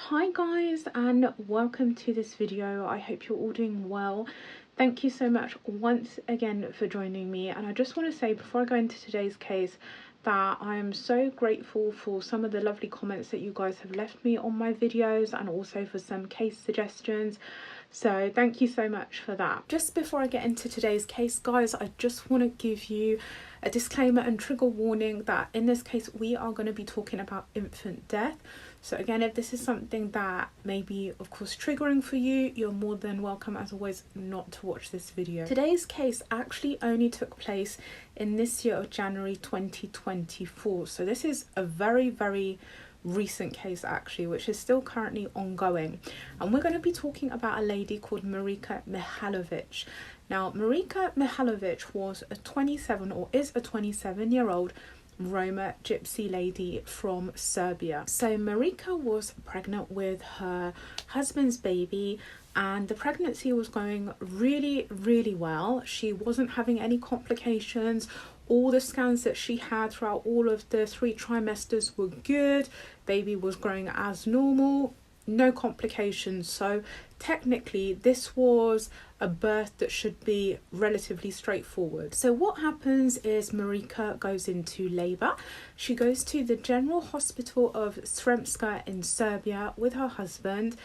Hi guys, and welcome to this video. I hope you're all doing well. Thank you so much once again for joining me, and I just want to say before I go into today's case that I am so grateful for some of the lovely comments that you guys have left me on my videos, and also for some case suggestions. So thank you so much for that. Just before I get into today's case, guys, I just want to give you a disclaimer and trigger warning that in this case we are going to be talking about infant death. So again, if this is something that may be of course triggering for you, you're more than welcome as always not to watch this video. Today's case actually only took place in this year of January 2024. So this is a very recent case actually, which is still currently ongoing, and we're going to be talking about a lady called Mirica Mijalovic. Now Mirica Mijalovic was a 27-year-old Roma gypsy lady from Serbia. So Mirica was pregnant with her husband's baby, and the pregnancy was going really well. She wasn't having any complications. All the scans that she had throughout all of the 3 trimesters were good. Baby was growing as normal, no complications. So technically this was a birth that should be relatively straightforward. So what happens is Mirica goes into labour. She goes to the General Hospital of Sremska in Serbia with her husband,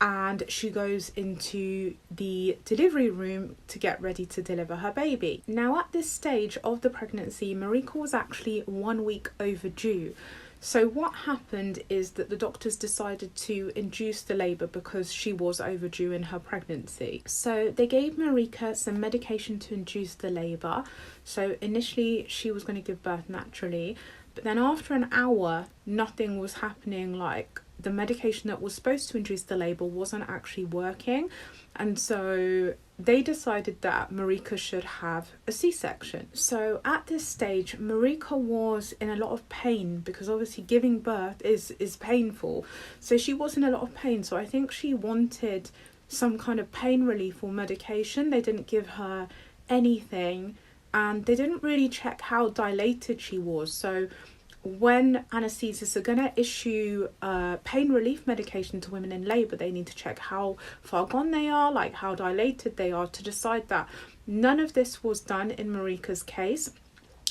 and she goes into the delivery room to get ready to deliver her baby. Now at this stage of the pregnancy, Mirica was actually 1 week overdue. So what happened is that the doctors decided to induce the labour because she was overdue in her pregnancy. So they gave Mirica some medication to induce the labour. So initially she was going to give birth naturally, but then after an hour nothing was happening. Like, the medication that was supposed to induce the labour wasn't actually working, and so they decided that Mirica should have a C-section. So at this stage Mirica was in a lot of pain because obviously giving birth is painful. So she was in a lot of pain, so I think she wanted some kind of pain relief or medication. They didn't give her anything, and they didn't really check how dilated she was. So when anaesthetists are going to issue pain relief medication to women in labour, they need to check how far gone they are, like how dilated they are, to decide that. None of this was done in Mirica's case,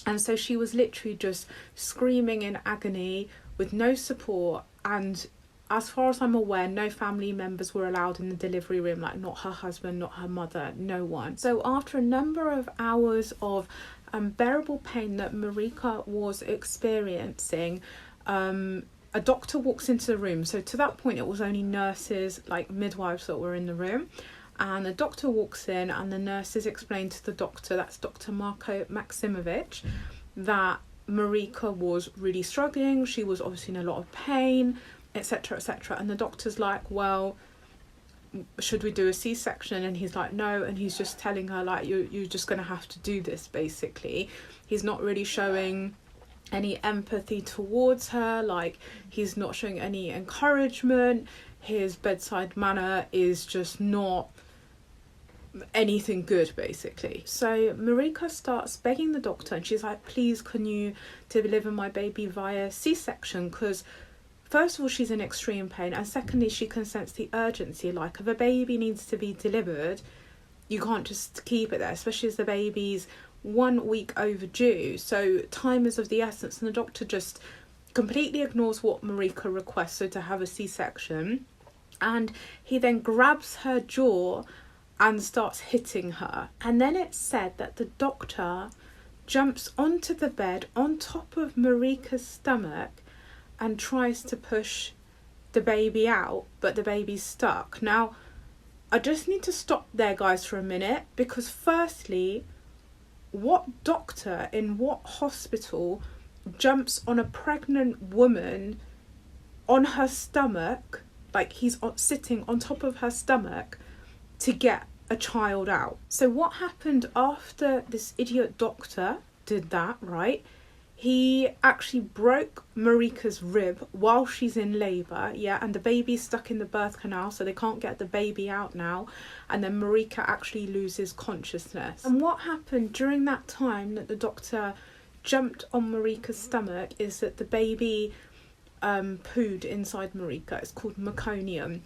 and so she was literally just screaming in agony with no support, and as far as I'm aware, no family members were allowed in the delivery room, like not her husband, not her mother, no one. So after a number of hours of unbearable pain that Mirica was experiencing, a doctor walks into the room. So to that point it was only nurses, like midwives, that were in the room, and the doctor walks in and the nurses explain to the doctor, that's Dr. Mirica Mijalovic, that Mirica was really struggling. She was obviously in a lot of pain, etc, and the doctor's like, well, should we do a C-section? And he's like, no, and he's just telling her like, you're just gonna have to do this, basically. He's not really showing any empathy towards her, like he's not showing any encouragement. His bedside manner is just not anything good, basically. So Mirica starts begging the doctor, and she's like, please, can you deliver my baby via C-section? Because first of all, she's in extreme pain, and secondly, she can sense the urgency. Like, if a baby needs to be delivered, you can't just keep it there, especially as the baby's 1 week overdue. So time is of the essence, and the doctor just completely ignores what Mirica requests, so to have a C-section, and he then grabs her jaw and starts hitting her. And then it's said that the doctor jumps onto the bed on top of Mirica's stomach and tries to push the baby out, but the baby's stuck. Now, I just need to stop there, guys, for a minute, because firstly, what doctor in what hospital jumps on a pregnant woman on her stomach, like he's sitting on top of her stomach, to get a child out? So what happened after this idiot doctor did that, right? He actually broke Mirica's rib while she's in labour, yeah, and the baby's stuck in the birth canal, so they can't get the baby out now, and then Mirica actually loses consciousness. And what happened during that time that the doctor jumped on Mirica's stomach is that the baby pooed inside Mirica. It's called meconium.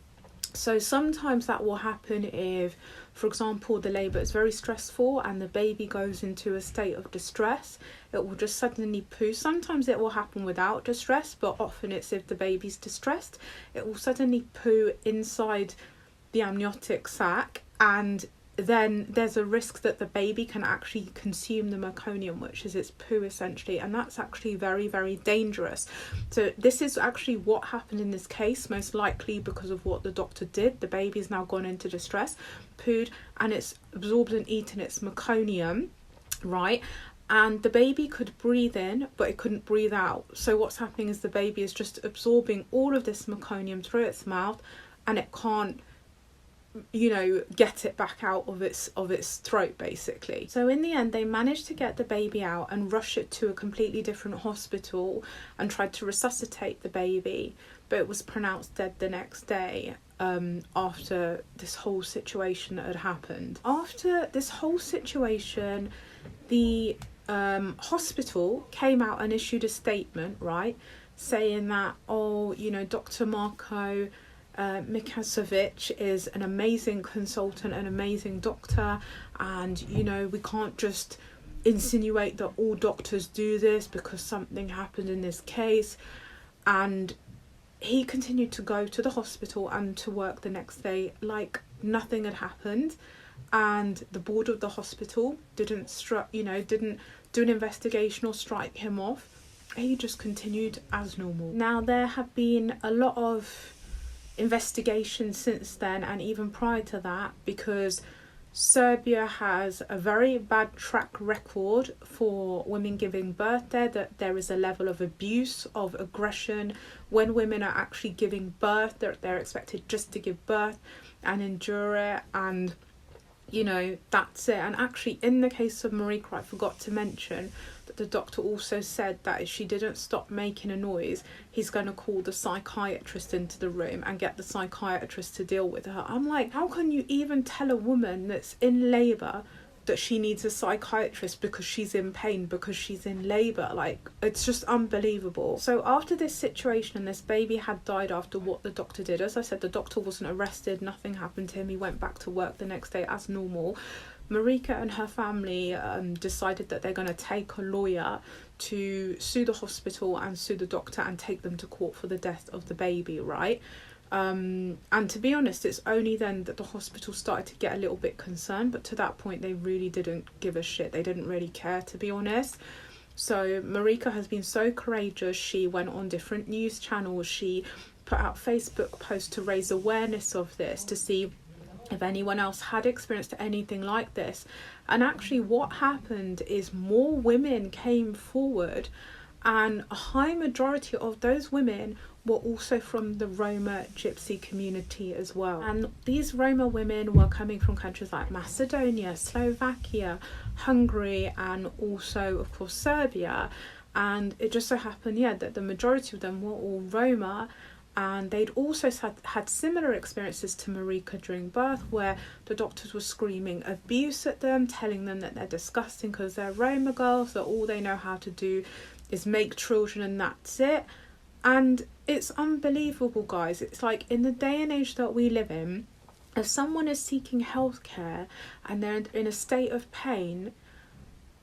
So sometimes that will happen if, for example, the labour is very stressful and the baby goes into a state of distress. It will just suddenly poo. Sometimes it will happen without distress, but often it's if the baby's distressed. It will suddenly poo inside the amniotic sac, and then there's a risk that the baby can actually consume the meconium, which is its poo essentially, and that's actually very, very dangerous. So this is actually what happened in this case, most likely because of what the doctor did. The baby's now gone into distress, pooed, and it's absorbed and eaten its meconium, right? And the baby could breathe in, but it couldn't breathe out. So what's happening is the baby is just absorbing all of this meconium through its mouth, and it can't, you know, get it back out of its throat basically. So in the end they managed to get the baby out and rush it to a completely different hospital and tried to resuscitate the baby, but it was pronounced dead the next day after this whole situation that had happened. After this whole situation, the hospital came out and issued a statement, right, saying that, oh, you know, Dr. Mirica Mijalovic is an amazing consultant, an amazing doctor, and you know, we can't just insinuate that all doctors do this because something happened in this case. And he continued to go to the hospital and to work the next day like nothing had happened, and the board of the hospital didn't do an investigation or strike him off. He just continued as normal. Now there have been a lot of investigation since then, and even prior to that, because Serbia has a very bad track record for women giving birth there, that there is a level of abuse, of aggression. When women are actually giving birth, they're expected just to give birth and endure it, and you know, that's it. And actually in the case of Mirica, I forgot to mention that the doctor also said that if she didn't stop making a noise, he's going to call the psychiatrist into the room and get the psychiatrist to deal with her. I'm like, how can you even tell a woman that's in labour that she needs a psychiatrist because she's in pain, because she's in labour? Like, it's just unbelievable. So after this situation, and this baby had died after what the doctor did, as I said, the doctor wasn't arrested, nothing happened to him, he went back to work the next day as normal. Mirica and her family decided that they're going to take a lawyer to sue the hospital and sue the doctor and take them to court for the death of the baby, right? And to be honest, it's only then that the hospital started to get a little bit concerned, but to that point they really didn't give a shit. They didn't really care, to be honest. So Mirica has been so courageous. She went on different news channels, she put out Facebook posts to raise awareness of this, to see if anyone else had experienced anything like this. And actually what happened is more women came forward, and a high majority of those women were also from the Roma Gypsy community as well. And these Roma women were coming from countries like Macedonia, Slovakia, Hungary, and also of course Serbia. And it just so happened, that the majority of them were all Roma, and they'd also had similar experiences to Mirica during birth, where the doctors were screaming abuse at them, telling them that they're disgusting because they're Roma girls, that all they know how to do is make children and that's it. And it's unbelievable, guys. It's like, in the day and age that we live in, if someone is seeking healthcare and they're in a state of pain,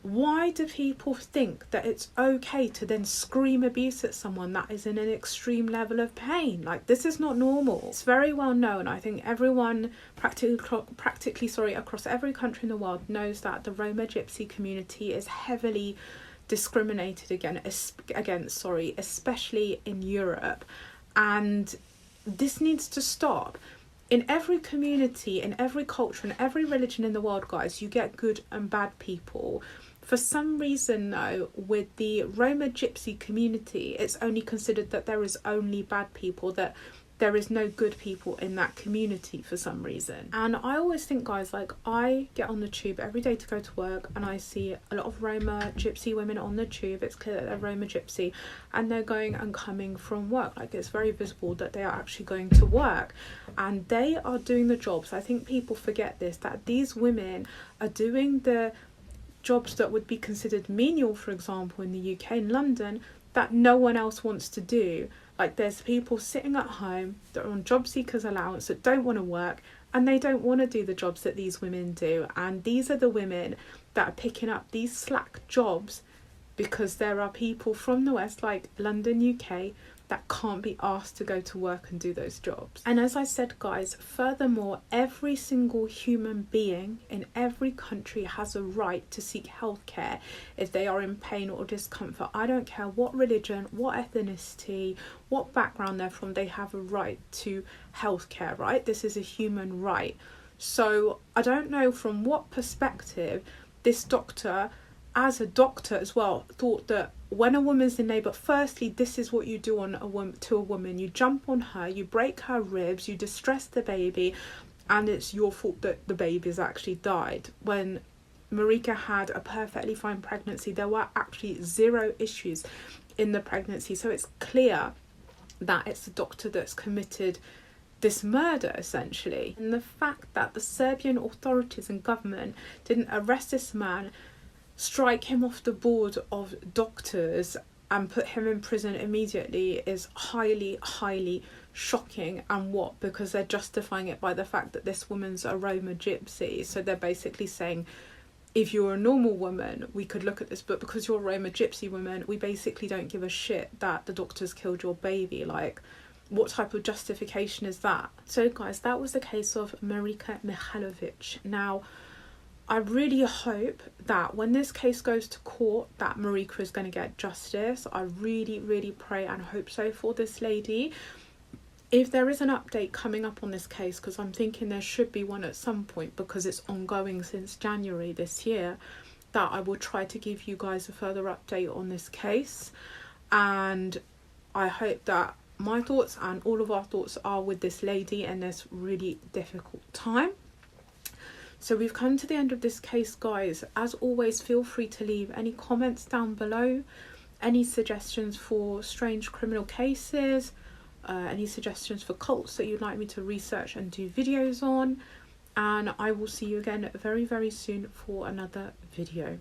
why do people think that it's okay to then scream abuse at someone that is in an extreme level of pain? Like, this is not normal. It's very well known. I think everyone practically across every country in the world knows that the Roma Gypsy community is heavily discriminated against, especially in Europe. And this needs to stop. In every community, in every culture, in every religion in the world, guys, you get good and bad people. For some reason, though, with the Roma Gypsy community, it's only considered that there is only bad people, that there is no good people in that community for some reason. And I always think, guys, like, I get on the tube every day to go to work and I see a lot of Roma Gypsy women on the tube. It's clear that they're Roma Gypsy and they're going and coming from work. Like, it's very visible that they are actually going to work and they are doing the jobs. I think people forget this, that these women are doing the jobs that would be considered menial, for example, in the UK, in London. that no one else wants to do. Like, there's people sitting at home that are on job seekers allowance that don't want to work, and they don't want to do the jobs that these women do. And these are the women that are picking up these slack jobs because there are people from the West, like London, UK, that can't be asked to go to work and do those jobs. And as I said, guys, furthermore, every single human being in every country has a right to seek healthcare if they are in pain or discomfort. I don't care what religion, what ethnicity, what background they're from, they have a right to healthcare, right? This is a human right. So I don't know from what perspective this doctor, as a doctor as well, thought that when a woman's in labour, firstly, this is what you do on to a woman. You jump on her, you break her ribs, you distress the baby, and it's your fault that the baby's actually died. When Mirica had a perfectly fine pregnancy, there were actually 0 issues in the pregnancy. So it's clear that it's the doctor that's committed this murder, essentially. And the fact that the Serbian authorities and government didn't arrest this man, strike him off the board of doctors and put him in prison immediately is highly, highly shocking. And what? Because they're justifying it by the fact that this woman's a Roma gypsy. So they're basically saying, if you're a normal woman, we could look at this, but because you're a Roma gypsy woman, we basically don't give a shit that the doctors killed your baby. Like, what type of justification is that? So guys, that was the case of Mirica Mijalovic. Now, I really hope that when this case goes to court, that Mirica is going to get justice. I really, really pray and hope so for this lady. If there is an update coming up on this case, because I'm thinking there should be one at some point because it's ongoing since January this year, that I will try to give you guys a further update on this case. And I hope that my thoughts and all of our thoughts are with this lady in this really difficult time. So we've come to the end of this case, guys. As always, feel free to leave any comments down below, any suggestions for strange criminal cases, any suggestions for cults that you'd like me to research and do videos on. And I will see you again very, very soon for another video.